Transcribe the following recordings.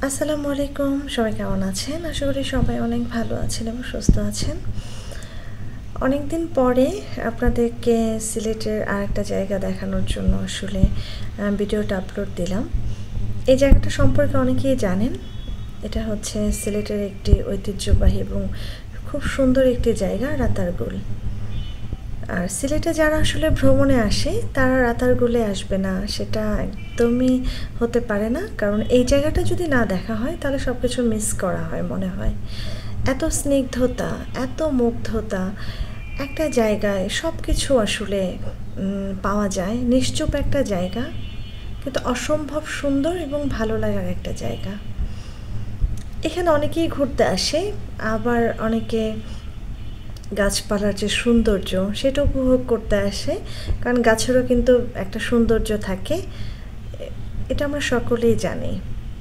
আসসালামু আলাইকুম। সবাই কেমন আছেন? আশা করি সবাই অনেক ভালো আছেন এবং সুস্থ আছেন। অনেক দিন পরে আপনাদেরকে সিলেটের আরেকটা জায়গা দেখানোর জন্য আসলে ভিডিওটা আপলোড দিলাম। এই জায়গাটা সম্পর্কে অনেকেই জানেন। এটা হচ্ছে সিলেটের একটি ঐতিহ্যবাহী এবং খুব সুন্দর একটি জায়গা, রাতারগুল। আর সিলেটে যারা আসলে ভ্রমণে আসে তারা রাতারগুলে আসবে না সেটা একদমই হতে পারে না, কারণ এই জায়গাটা যদি না দেখা হয় তাহলে সব কিছু মিস করা হয় মনে হয়। এত স্নিগ্ধতা, এত মুগ্ধতা একটা জায়গায়, সব কিছু আসলে পাওয়া যায়। নিশ্চুপ একটা জায়গা, কিন্তু অসম্ভব সুন্দর এবং ভালো লাগার একটা জায়গা। এখানে অনেকেই ঘুরতে আসে, আবার অনেকে গাছপালার যে সৌন্দর্য সেটা উপভোগ করতে আসে, কারণ গাছেরও কিন্তু একটা সৌন্দর্য থাকে, এটা আমরা সকলেই জানি।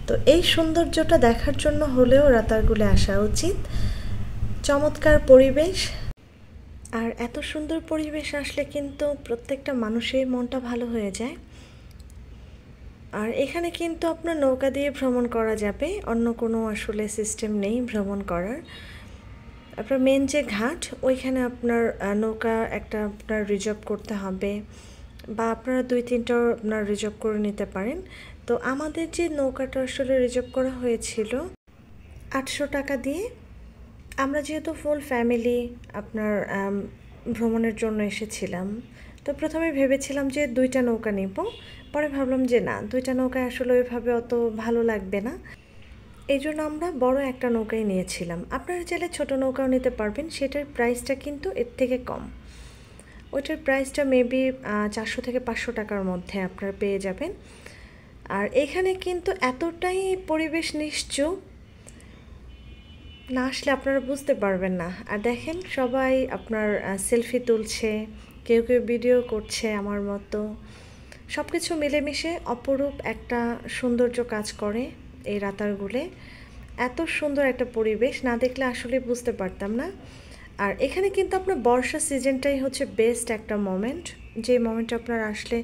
তো এই সৌন্দর্যটা দেখার জন্য হলেও রাতারগুলে আসা উচিত। চমৎকার পরিবেশ, আর এত সুন্দর পরিবেশ আসলে কিন্তু প্রত্যেকটা মানুষের মনটা ভালো হয়ে যায়। আর এখানে কিন্তু আপনার নৌকা দিয়ে ভ্রমণ করা যাবে, অন্য কোনো আসলে সিস্টেম নেই ভ্রমণ করার। আপনার মেন যে ঘাট, ওইখানে আপনার নৌকা একটা আপনার রিজার্ভ করতে হবে, বা আপনারা 2-3টাও আপনার রিজার্ভ করে নিতে পারেন। তো আমাদের যে নৌকাটা আসলে রিজার্ভ করা হয়েছিল 800 টাকা দিয়ে। আমরা যেহেতু ফুল ফ্যামিলি আপনার ভ্রমণের জন্য এসেছিলাম, তো প্রথমে ভেবেছিলাম যে 2টা নৌকা নিব, পরে ভাবলাম যে না, 2টা নৌকায় আসলে ওইভাবে অত ভালো লাগবে না, এই জন্য আমরা বড় একটা নৌকাই নিয়েছিলাম। আপনারা চাইলে ছোট নৌকাও নিতে পারবেন, সেটার প্রাইসটা কিন্তু এর থেকে কম। ওইটার প্রাইসটা মেবি 400 থেকে 500 টাকার মধ্যে আপনারা পেয়ে যাবেন। আর এখানে কিন্তু এতটাই পরিবেশ নিশ্চুপ, না আসলে আপনারা বুঝতে পারবেন না। আর দেখেন সবাই আপনার সেলফি তুলছে, কেউ কেউ ভিডিও করছে আমার মতো। সব কিছু মিলেমিশে অপরূপ একটা সৌন্দর্য কাজ করে এই রাতারগুলে। এত সুন্দর একটা পরিবেশ, না দেখলে আসলে বুঝতে পারতাম না। আর এখানে কিন্তু আপনার বর্ষা সিজনটাই হচ্ছে বেস্ট একটা মোমেন্ট, যে মোমেন্টে আপনারা আসলে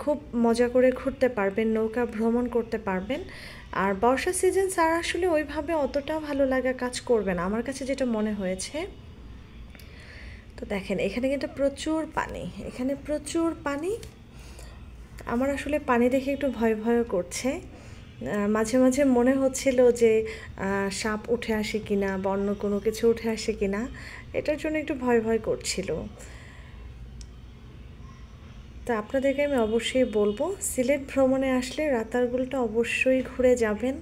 খুব মজা করে ঘুরতে পারবেন, নৌকা ভ্রমণ করতে পারবেন। আর বর্ষা সিজন ছাড়া আসলে ওইভাবে অতটাও ভালো লাগা কাজ করবে না আমার কাছে, যেটা মনে হয়েছে। তো দেখেন এখানে কিন্তু প্রচুর পানি, এখানে প্রচুর পানি। আমার আসলে পানি দেখে একটু ভয় ভয় করছে। মাঝে মাঝে মনে হচ্ছিল যে সাপ উঠে আসে কিনা বা অন্য কোনো কিছু উঠে আসে কিনা, এটার জন্য একটু ভয় ভয় করছিল। তা আপনাদেরকে আমি অবশ্যই বলবো, সিলেট ভ্রমণে আসলে রাতারগুলটা অবশ্যই ঘুরে যাবেন।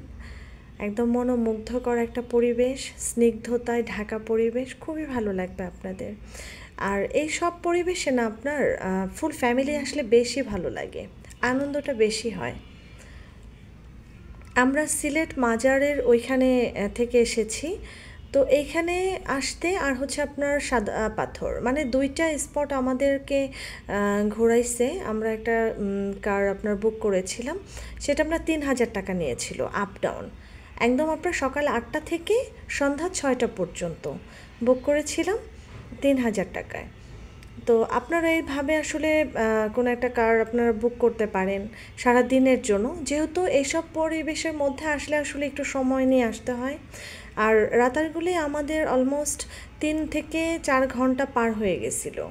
একদম মনোমুগ্ধকর একটা পরিবেশ, স্নিগ্ধতায় ঢাকা পরিবেশ, খুবই ভালো লাগবে আপনাদের। আর এই সব পরিবেশে না আপনার ফুল ফ্যামিলি আসলে বেশি ভালো লাগে, আনন্দটা বেশি হয়। আমরা সিলেট মাজারের ওইখানে থেকে এসেছি। তো এইখানে আসতে আর হচ্ছে আপনার সাদা পাথর, মানে 2টা স্পট আমাদেরকে ঘোরাইছে। আমরা একটা কার আপনার বুক করেছিলাম, সেটা আমরা 3000 টাকা নিয়েছিল আপ ডাউন। একদম আপনার সকাল 8টা থেকে সন্ধ্যা 6টা পর্যন্ত বুক করেছিলাম 3000 টাকায়। তো আপনারা এইভাবে আসলে কোনো একটা কার আপনারা বুক করতে পারেন সারা দিনের জন্য, যেহেতু এইসব পরিবেশের মধ্যে আসলে আসলে একটু সময় নিয়ে আসতে হয়। আর রাতারগুলি আমাদের অলমোস্ট 3 থেকে 4 ঘন্টা পার হয়ে গেছিলো।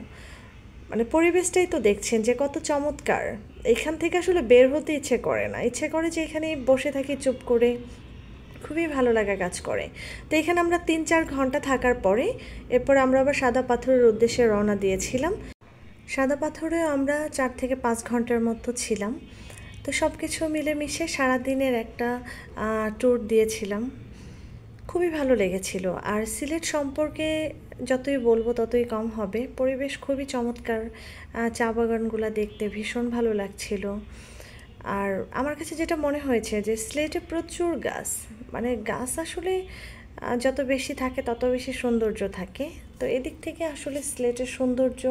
মানে পরিবেশটাই তো দেখছেন যে কত চমৎকার। এখান থেকে আসলে বের হতে ইচ্ছে করে না, ইচ্ছে করে যে এখানে বসে থাকি চুপ করে, খুবই ভালো লাগা কাজ করে। তো এখানে আমরা 3-4 ঘন্টা থাকার পরে এরপর আমরা আবার সাদা পাথরের উদ্দেশ্যে রওনা দিয়েছিলাম। সাদা পাথরেও আমরা 4 থেকে 5 ঘন্টার মতো ছিলাম। তো সব কিছু মিলেমিশে সারাদিনের একটা ট্যুর দিয়েছিলাম, খুবই ভালো লেগেছিল। আর সিলেট সম্পর্কে যতই বলবো ততই কম হবে, পরিবেশ খুবই চমৎকার। চা বাগানগুলো দেখতে ভীষণ ভালো লাগছিল। আর আমার কাছে যেটা মনে হয়েছে যে সিলেটে প্রচুর গাছ, মানে গাছ আসলে যত বেশি থাকে তত বেশি সৌন্দর্য থাকে। তো এদিক থেকে আসলে সিলেটের সৌন্দর্য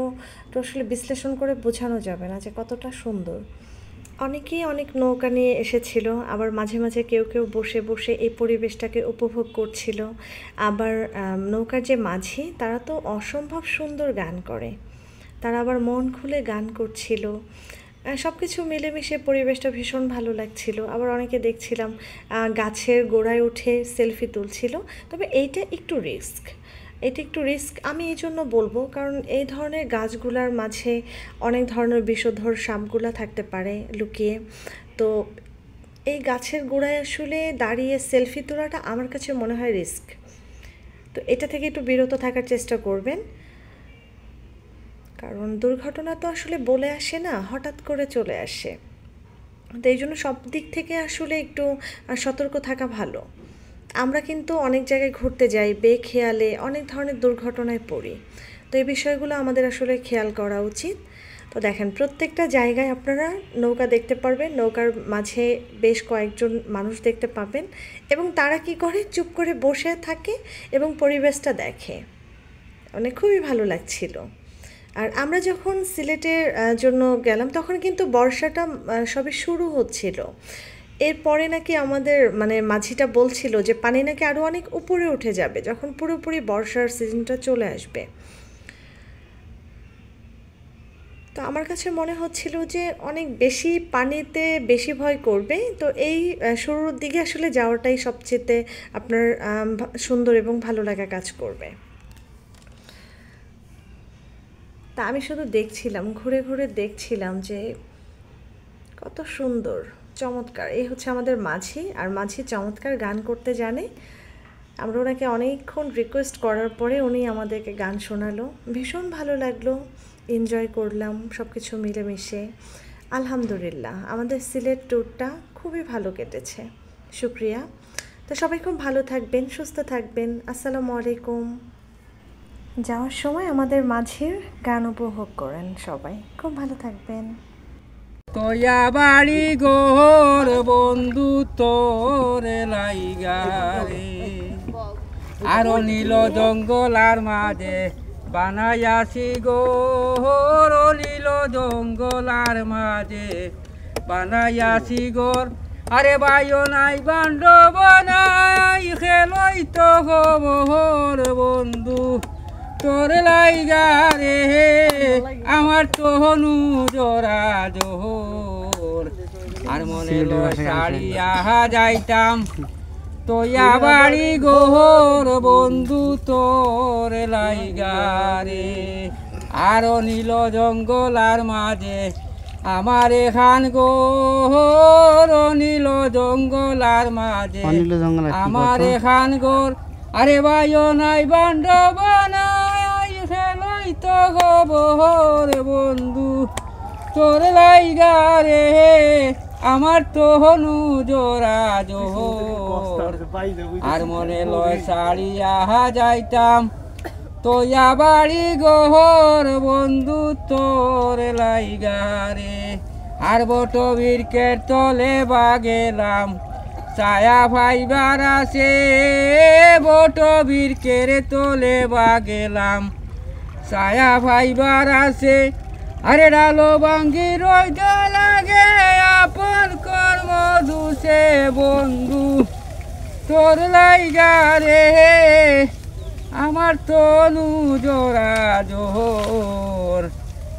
তো আসলে বিশ্লেষণ করে বোঝানো যাবে না যে কতটা সুন্দর। অনেকেই অনেক নৌকা নিয়ে এসেছিল, আবার মাঝে মাঝে কেউ কেউ বসে বসে এই পরিবেশটাকে উপভোগ করছিল। আবার নৌকার যে মাঝি, তারা তো অসম্ভব সুন্দর গান করে, তারা আবার মন খুলে গান করছিল। সব কিছু মিলেমিশে পরিবেশটা ভীষণ ভালো লাগছিল। আবার অনেকে দেখছিলাম গাছের গোড়ায় উঠে সেলফি তুলছিল। তবে এটা একটু রিস্ক আমি এই জন্য বলবো, কারণ এই ধরনের গাছগুলার মাঝে অনেক ধরনের বিষধর সাপগুলা থাকতে পারে লুকিয়ে। তো এই গাছের গোড়ায় আসলে দাঁড়িয়ে সেলফি তোলাটা আমার কাছে মনে হয় রিস্ক। তো এটা থেকে একটু বিরত থাকার চেষ্টা করবেন, কারণ দুর্ঘটনা তো আসলে বলে আসে না, হঠাৎ করে চলে আসে। তো এই জন্য সব দিক থেকে আসলে একটু সতর্ক থাকা ভালো। আমরা কিন্তু অনেক জায়গায় ঘুরতে যাই, বেখেয়ালে অনেক ধরনের দুর্ঘটনায় পড়ি। তো এই বিষয়গুলো আমাদের আসলে খেয়াল করা উচিত। তো দেখেন, প্রত্যেকটা জায়গায় আপনারা নৌকা দেখতে পারবেন, নৌকার মাঝে বেশ কয়েকজন মানুষ দেখতে পাবেন, এবং তারা কি করে, চুপ করে বসে থাকে এবং পরিবেশটা দেখে। মানে খুবই ভালো লাগছিল। আর আমরা যখন সিলেটের জন্য গেলাম তখন কিন্তু বর্ষাটা সবে শুরু হচ্ছিল। এরপরে নাকি আমাদের মানে মাঝিটা বলছিল যে পানি নাকি আরও অনেক উপরে উঠে যাবে যখন পুরোপুরি বর্ষার সিজনটা চলে আসবে। তো আমার কাছে মনে হচ্ছিল যে অনেক বেশি পানিতে বেশি ভয় করবে। তো এই শুরুর দিকে আসলে যাওয়াটাই সবচেয়ে আপনার সুন্দর এবং ভালো লাগা কাজ করবে। তা আমি শুধু দেখছিলাম, ঘুরে ঘুরে দেখছিলাম যে কত সুন্দর, চমৎকার। এই হচ্ছে আমাদের মাঝি, আর মাঝি চমৎকার গান করতে জানে। আমরা ওনাকে অনেকক্ষণ রিকোয়েস্ট করার পরে উনি আমাদেরকে গান শোনালো, ভীষণ ভালো লাগলো, এনজয় করলাম সব কিছু মিলেমিশে। আলহামদুলিল্লাহ, আমাদের সিলেট ট্যুরটা খুবই ভালো কেটেছে। শুক্রিয়া। তো সবাই খুব ভালো থাকবেন, সুস্থ থাকবেন। আসসালামু আলাইকুম। যাওয়ার সময় আমাদের মাঝির গান উপভোগ করেন সবাই। খুব ভালো থাকবেন। তোয়া বাড়ি গোর বন্ধু তোর লাইগারে, আরো নীল জঙ্গল আর মাঝে বানাইয়াছি গোর, নীল জঙ্গল আর মাঝে বানাইয়াছি গোর। আরে বাইও নাই বান্ধব নাই, খেলই তো খবর বন্ধু তোর লাইগারে, আমার তোহনু জোড়া জোহর। আর মনে সারিয়া যাইতাম তোয়া বাড়ি গোহর বন্ধু তোর লাইগারে, আরো নীল জঙ্গল আর মাঝে আমার এখান গোর, নীল জঙ্গল আর মাঝে আমার এখান গোর। আরে বাইও নাই বান্ধব নাই, খেলই তো খবর বন্ধু তোর লাইগারে, আমার তোহনু জোড়া জোহর। আর মনে লয় সারিয়া যাইতাম তোয়া বাড়ি গোহর বন্ধু তোর লাইগারে। আর বট বীরকের তলে বাগেলাম ছায়া ফাইবার আছে, বট বীরকের তলে বাগেলাম ছায়া ফাইবার আছে। আরে ডালো ভাঙ্গি রইদ লাগে আপন কর্ম দুষে বন্ধু তোর লাইগারে, আমার তনু জোড়া জোহর।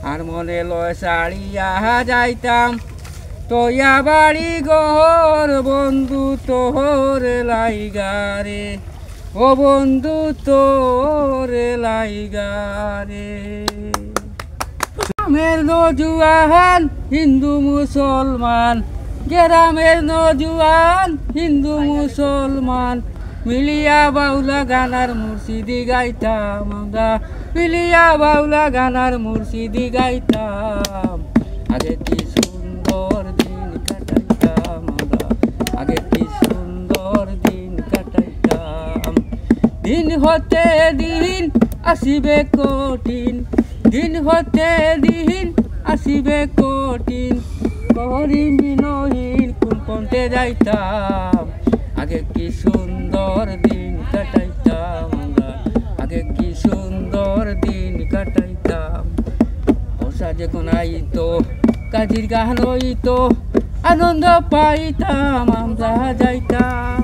আর মনে লয় সারিয়া যাইতাম তোয়া বাড়ি গোহর বন্ধু তোর লাইগারে, ও বন্ধু তোর লাইগারে। গ্রামের নজুয়ান হিন্দু মুসলমান, গ্রামের নজুয়ান হিন্দু মুসলমান, মিলিয়া বাউলা গানার মুর্শিদি গাইতাম আমরা, মিলিয়া বাউলা গানার মুর্শিদি গাইতাম। আগে কি সুন্দর দিন কাটাইতাম আমরা, আগে কি সুন্দর দিন কাটাইতাম। দিন হতে দিন আসিবে কঠিন, দিন হতে দিন আসিবে কঠিন, করিম বিনহীন কোন পন্থে যাইতাম। আগে কি সুন্দর দিন কাটাইতাম আমরা, আগে কি সুন্দর দিন কাটাইতাম। বর্ষা যখন আইতো কাজির গান হইতো, আনন্দ পাইতাম আমরা যাইতাম।